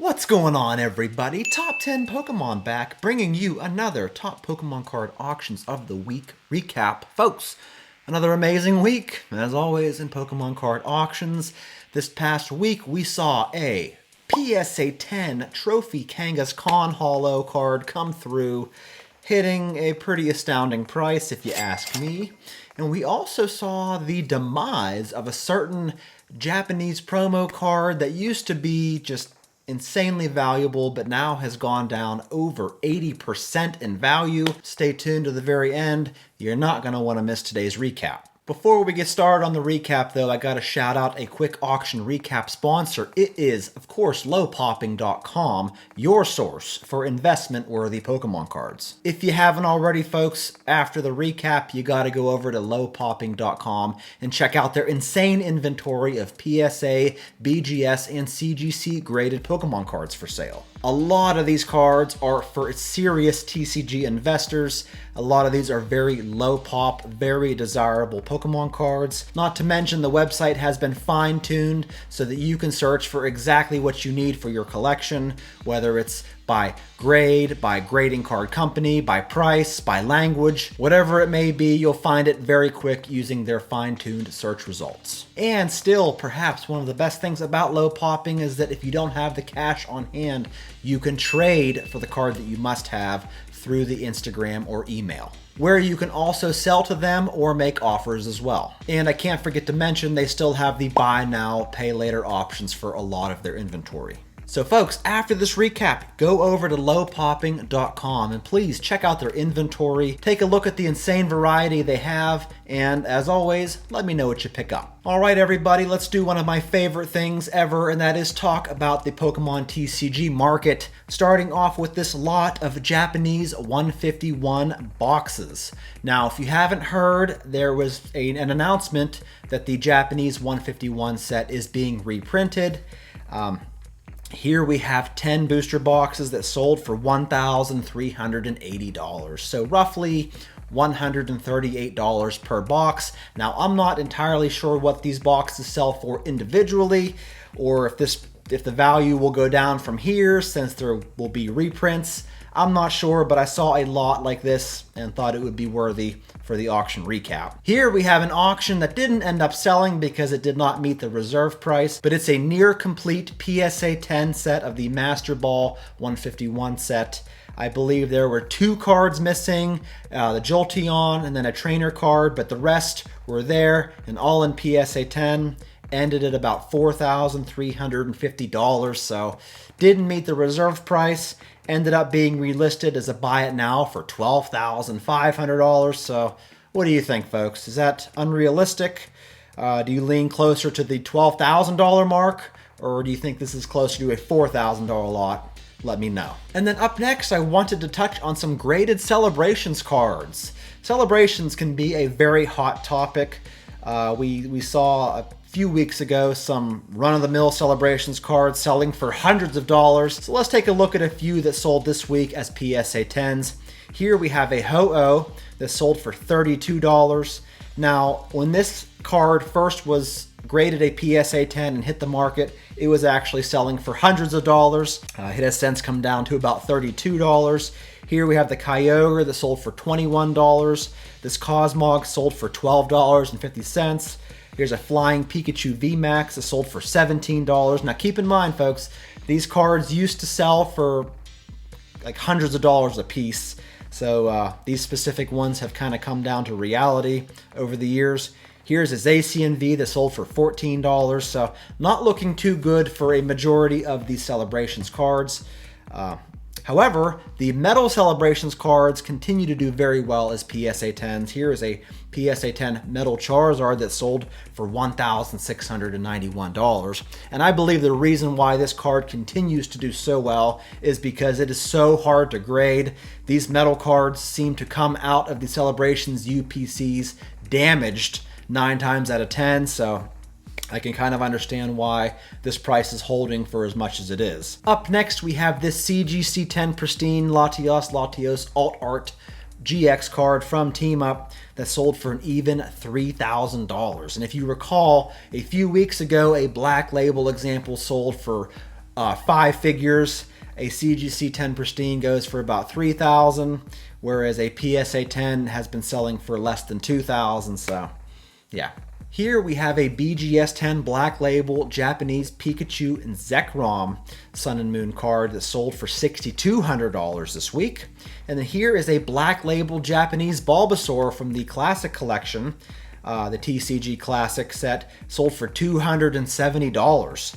What's going on, everybody? Top 10 Pokemon back, bringing you another top Pokemon card auctions of the week recap. Folks, another amazing week, as always, in Pokemon card auctions. This past week, we saw a PSA 10 Trophy Kangaskhan Holo card come through, hitting a pretty astounding price, if you ask me. And we also saw the demise of a certain Japanese promo card that used to be just insanely valuable, but now has gone down over 80% in value. Stay tuned to the very end. You're not going to want to miss today's recap. Before we get started on the recap, though, I got to shout out a quick auction recap sponsor. It is, of course, lowpopping.com, your source for investment-worthy Pokemon cards. If you haven't already, folks, after the recap, you got to go over to lowpopping.com and check out their insane inventory of PSA, BGS, and CGC graded Pokemon cards for sale. A lot of these cards are for serious TCG investors. A lot of these are very low pop, very desirable Pokemon cards. Not to mention the website has been fine-tuned so that you can search for exactly what you need for your collection, whether it's by grade, by grading card company, by price, by language, whatever it may be, you'll find it very quick using their fine-tuned search results. And still, perhaps one of the best things about low popping is that if you don't have the cash on hand, you can trade for the card that you must have through the Instagram or email, where you can also sell to them or make offers as well. And I can't forget to mention they still have the buy now, pay later options for a lot of their inventory. So folks, after this recap, go over to lowpopping.com and please check out their inventory, take a look at the insane variety they have, and as always, let me know what you pick up. All right, everybody, let's do one of my favorite things ever, and that is talk about the Pokemon TCG market, starting off with this lot of Japanese 151 boxes. Now, if you haven't heard, there was an announcement that the Japanese 151 set is being reprinted. Here we have 10 booster boxes that sold for $1,380, so roughly $138 per box. Now, I'm not entirely sure what these boxes sell for individually, or if the value will go down from here since there will be reprints. I'm not sure, but I saw a lot like this and thought it would be worthy for the auction recap. Here we have an auction that didn't end up selling because it did not meet the reserve price, but it's a near complete PSA 10 set of the Master Ball 151 set. I believe there were 2 cards missing, the Jolteon and then a trainer card, but the rest were there and all in PSA 10. Ended at about $4,350, so didn't meet the reserve price. Ended up being relisted as a buy it now for $12,500. So what do you think, folks? Is that unrealistic? Do you lean closer to the $12,000 mark, or do you think this is closer to a $4,000 lot? Let me know. And then up next, I wanted to touch on some graded Celebrations cards. Celebrations can be a very hot topic. We saw a few weeks ago some run-of-the-mill Celebrations cards selling for hundreds of dollars. So let's take a look at a few that sold this week as PSA 10s. Here we have a Ho-Oh that sold for $32. Now, when this card first was graded a PSA 10 and hit the market, it was actually selling for hundreds of dollars. It has since come down to about $32. Here we have the Kyogre that sold for $21. This Cosmog sold for $12.50. Here's a Flying Pikachu VMAX that sold for $17. Now keep in mind, folks, these cards used to sell for like hundreds of dollars a piece. So these specific ones have kind of come down to reality over the years. Here's a Zacian V that sold for $14. So not looking too good for a majority of these Celebrations cards. However, the Metal Celebrations cards continue to do very well as PSA 10s. Here is a PSA 10 Metal Charizard that sold for $1,691. And I believe the reason why this card continues to do so well is because it is so hard to grade. These metal cards seem to come out of the Celebrations UPCs damaged 9 times out of 10, so I can kind of understand why this price is holding for as much as it is. Up next, we have this CGC 10 Pristine Latios Alt Art GX card from Team Up that sold for an even $3,000. And if you recall, a few weeks ago, a Black Label example sold for 5 figures. A CGC 10 Pristine goes for about $3,000, whereas a PSA 10 has been selling for less than $2,000. So, yeah. Here we have a BGS 10 Black Label Japanese Pikachu and Zekrom Sun and Moon card that sold for $6,200 this week. And then here is a Black Label Japanese Bulbasaur from the Classic Collection, the TCG Classic set, sold for $270.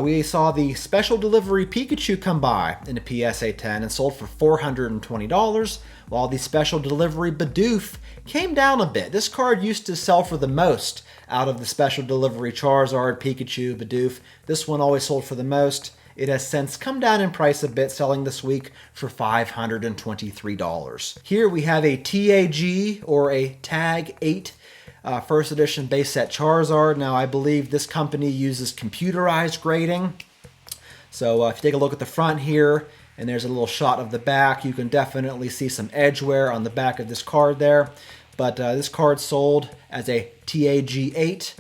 We saw the Special Delivery Pikachu come by in a PSA 10 and sold for $420, while the Special Delivery Bidoof came down a bit. This card used to sell for the most out of the Special Delivery Charizard, Pikachu, Bidoof. This one always sold for the most. It has since come down in price a bit, selling this week for $523. Here we have a TAG, or a Tag 8 first edition base set Charizard. Now, I believe this company uses computerized grading. So if you take a look at the front here, and there's a little shot of the back, you can definitely see some edge wear on the back of this card there. But this card sold as a TAG 8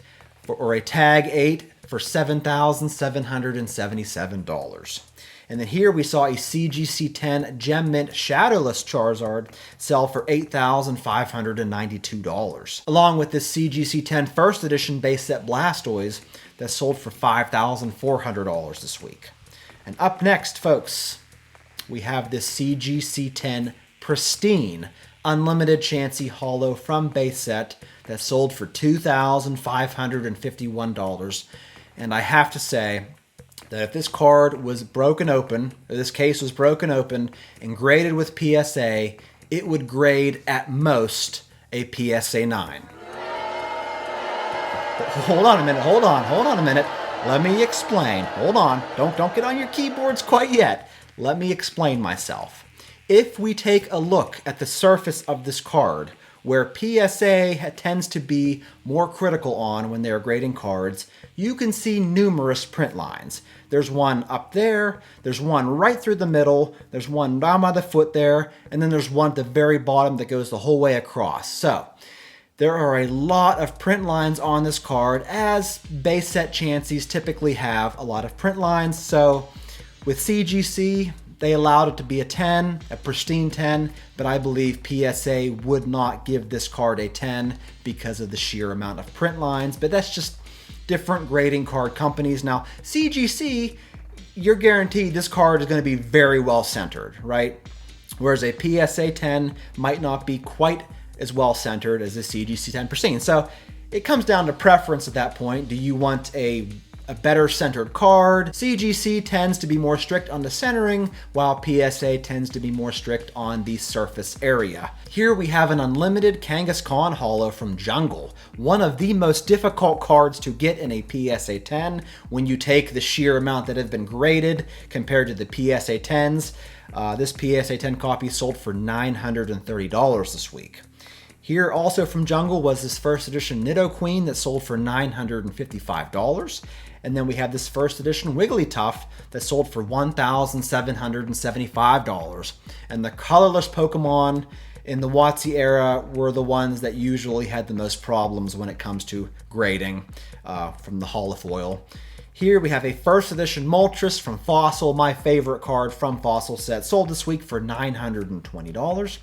or a Tag 8 for $7,777. And then here we saw a CGC 10 Gem Mint Shadowless Charizard sell for $8,592, along with this CGC 10 First Edition base set Blastoise that sold for $5,400 this week. And up next, folks, we have this CGC 10 Pristine Unlimited Chansey Holo from base set that sold for $2,551. And I have to say that if this card was broken open, or this case was broken open and graded with PSA, it would grade at most a PSA 9. Hold on a minute. Let me explain. Hold on. Don't get on your keyboards quite yet. Let me explain myself. If we take a look at the surface of this card, where PSA tends to be more critical on when they're grading cards, you can see numerous print lines. There's one up there, there's one right through the middle, there's one down by the foot there, and then there's one at the very bottom that goes the whole way across. So, there are a lot of print lines on this card, as base set Chanseys typically have a lot of print lines. So, with CGC, they allowed it to be a 10, a pristine 10, but I believe PSA would not give this card a 10 because of the sheer amount of print lines, but that's just different grading card companies. Now, CGC, you're guaranteed this card is going to be very well centered, right? Whereas a PSA 10 might not be quite as well centered as a CGC 10 pristine. So it comes down to preference at that point. Do you want a better centered card? CGC tends to be more strict on the centering, while PSA tends to be more strict on the surface area. Here we have an unlimited Kangaskhan Holo from Jungle, one of the most difficult cards to get in a PSA 10 when you take the sheer amount that have been graded compared to the PSA 10s. This PSA 10 copy sold for $930 this week. Here also from Jungle was this first edition Nidoqueen that sold for $955. And then we have this first edition Wigglytuff that sold for $1,775. And the colorless Pokemon in the WotC era were the ones that usually had the most problems when it comes to grading from the holofoil. Here we have a first edition Moltres from Fossil, my favorite card from Fossil set, sold this week for $920.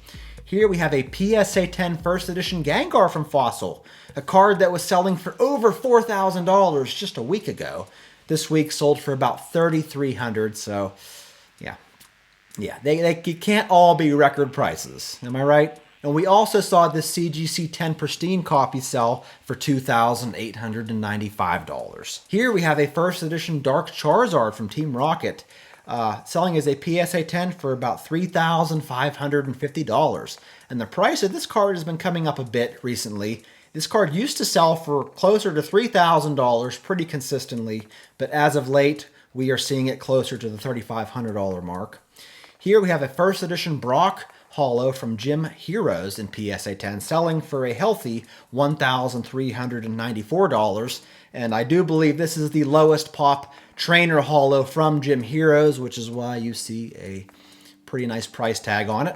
Here we have a PSA 10 first edition Gengar from Fossil, a card that was selling for over $4,000 just a week ago. This week sold for about $3,300, so yeah, they can't all be record prices, am I right? And we also saw this CGC 10 Pristine copy sell for $2,895. Here we have a first edition Dark Charizard from Team Rocket, selling as a PSA 10 for about $3,550. And the price of this card has been coming up a bit recently. This card used to sell for closer to $3,000 pretty consistently, but as of late, we are seeing it closer to the $3,500 mark. Here we have a first edition Brock Holo from Gym Heroes in PSA 10, selling for a healthy $1,394. And I do believe this is the lowest pop trainer holo from Gym Heroes, which is why you see a pretty nice price tag on it.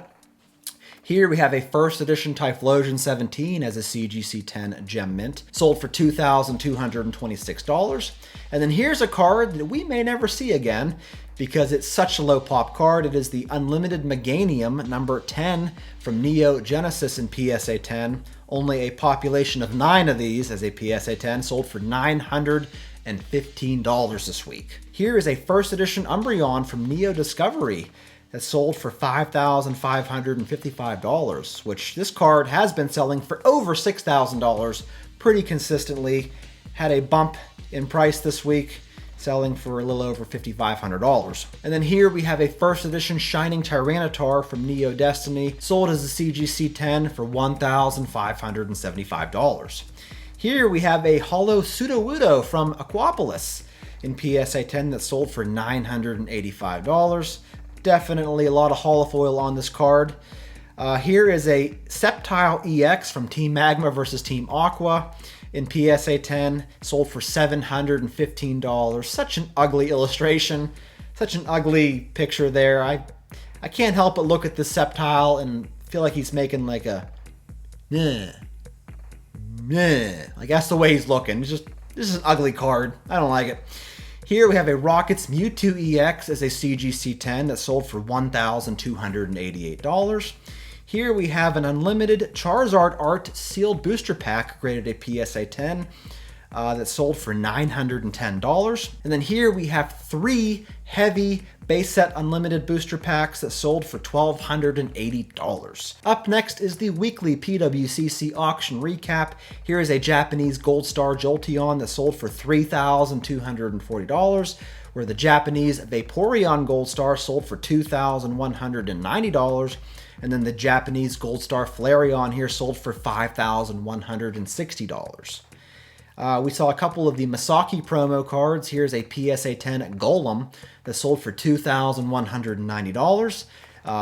Here we have a first edition Typhlosion 17 as a CGC10 Gem Mint, sold for $2,226. And then here's a card that we may never see again because it's such a low pop card. It is the Unlimited Meganium number 10 from Neo Genesis in PSA 10. Only a population of 9 of these as a PSA 10, sold for $915 this week. Here is a first edition Umbreon from Neo Discovery that sold for $5,555, which this card has been selling for over $6,000 pretty consistently. Had a bump in price this week, selling for a little over $5,500. And then here we have a first edition Shining Tyranitar from Neo Destiny, sold as a CGC10 for $1,575. Here we have a Holo Sudowoodo from Aquapolis in PSA 10 that sold for $985. Definitely a lot of holofoil on this card. Here is a Sceptile EX from Team Magma versus Team Aqua in PSA 10, sold for $715. Such an ugly illustration, such an ugly picture there. I can't help but look at this Sceptile and feel like he's making like a like that's the way he's looking. This is an ugly card. I don't like it. Here we have a Rockets Mewtwo EX as a CGC10 that sold for $1,288. Here we have an Unlimited Charizard Art Sealed Booster Pack graded a PSA 10 that sold for $910. And then here we have 3 heavy base set unlimited booster packs that sold for $1,280. Up next is the weekly PWCC auction recap. Here is a Japanese Gold Star Jolteon that sold for $3,240, where the Japanese Vaporeon Gold Star sold for $2,190. And then the Japanese Gold Star Flareon here sold for $5,160. We saw a couple of the Misaki promo cards. Here's a PSA 10 Golem that sold for $2,190.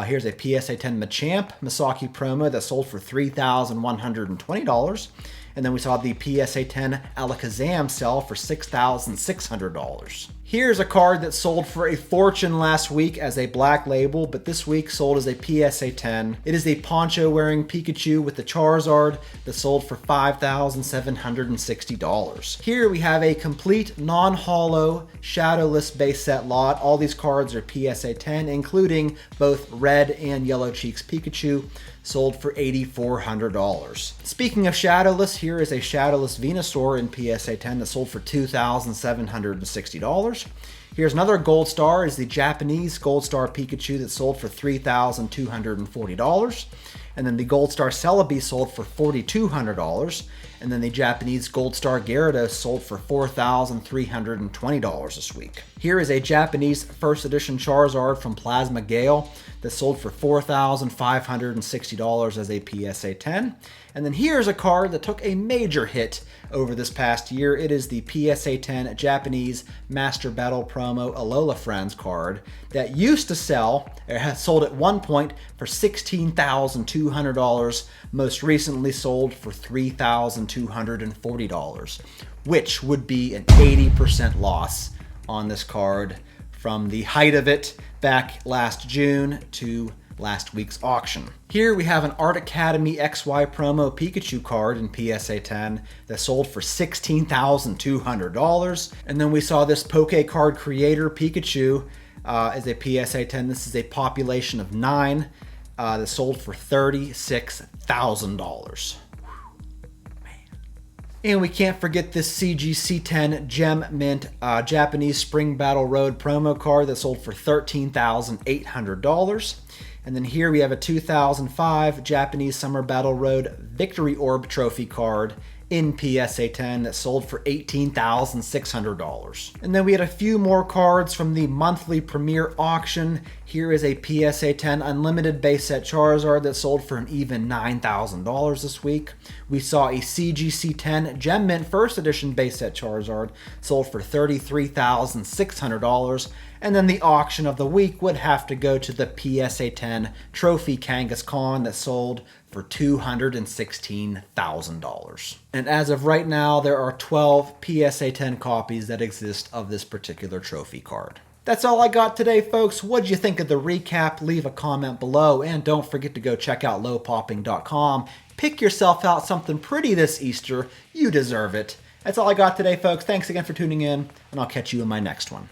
Here's a PSA 10 Machamp Misaki promo that sold for $3,120. And then we saw the PSA 10 Alakazam sell for $6,600. Here's a card that sold for a fortune last week as a black label, but this week sold as a PSA 10. It is a poncho-wearing Pikachu with the Charizard that sold for $5,760. Here we have a complete non-holo, shadowless base set lot. All these cards are PSA 10, including both Red and Yellow Cheeks Pikachu, sold for $8,400. Speaking of shadowless, here is a shadowless Venusaur in PSA 10 that sold for $2,760. Here's another Gold Star, is the Japanese Gold Star Pikachu that sold for $3,240. And then the Gold Star Celebi sold for $4,200. And then the Japanese Gold Star Gyarados sold for $4,320 this week. Here is a Japanese first edition Charizard from Plasma Gale that sold for $4,560 as a PSA 10. And then here's a card that took a major hit over this past year. It is the PSA 10 Japanese Master Battle Promo Alola Friends card that used to sell, or has sold at one point for $16,200, most recently sold for $3,240, which would be an 80% loss on this card from the height of it back last June to last week's auction. Here we have an Art Academy XY promo Pikachu card in PSA 10 that sold for $16,200. And then we saw this Poke Card Creator Pikachu as a PSA 10. This is a population of 9 that sold for $36,000. And we can't forget this CGC10 Gem Mint Japanese Spring Battle Road promo card that sold for $13,800. And then here we have a 2005 Japanese Summer Battle Road Victory Orb Trophy card in PSA 10 that sold for $18,600. And then we had a few more cards from the monthly premiere auction. Here is a PSA 10 Unlimited base set Charizard that sold for an even $9,000 this week. We saw a CGC 10 Gem Mint First Edition base set Charizard sold for $33,600. And then the auction of the week would have to go to the PSA 10 Trophy Kangaskhan that sold for $216,000. And as of right now, there are 12 PSA 10 copies that exist of this particular trophy card. That's all I got today, folks. What'd you think of the recap? Leave a comment below, and don't forget to go check out lowpopping.com. Pick yourself out something pretty this Easter. You deserve it. That's all I got today, folks. Thanks again for tuning in, and I'll catch you in my next one.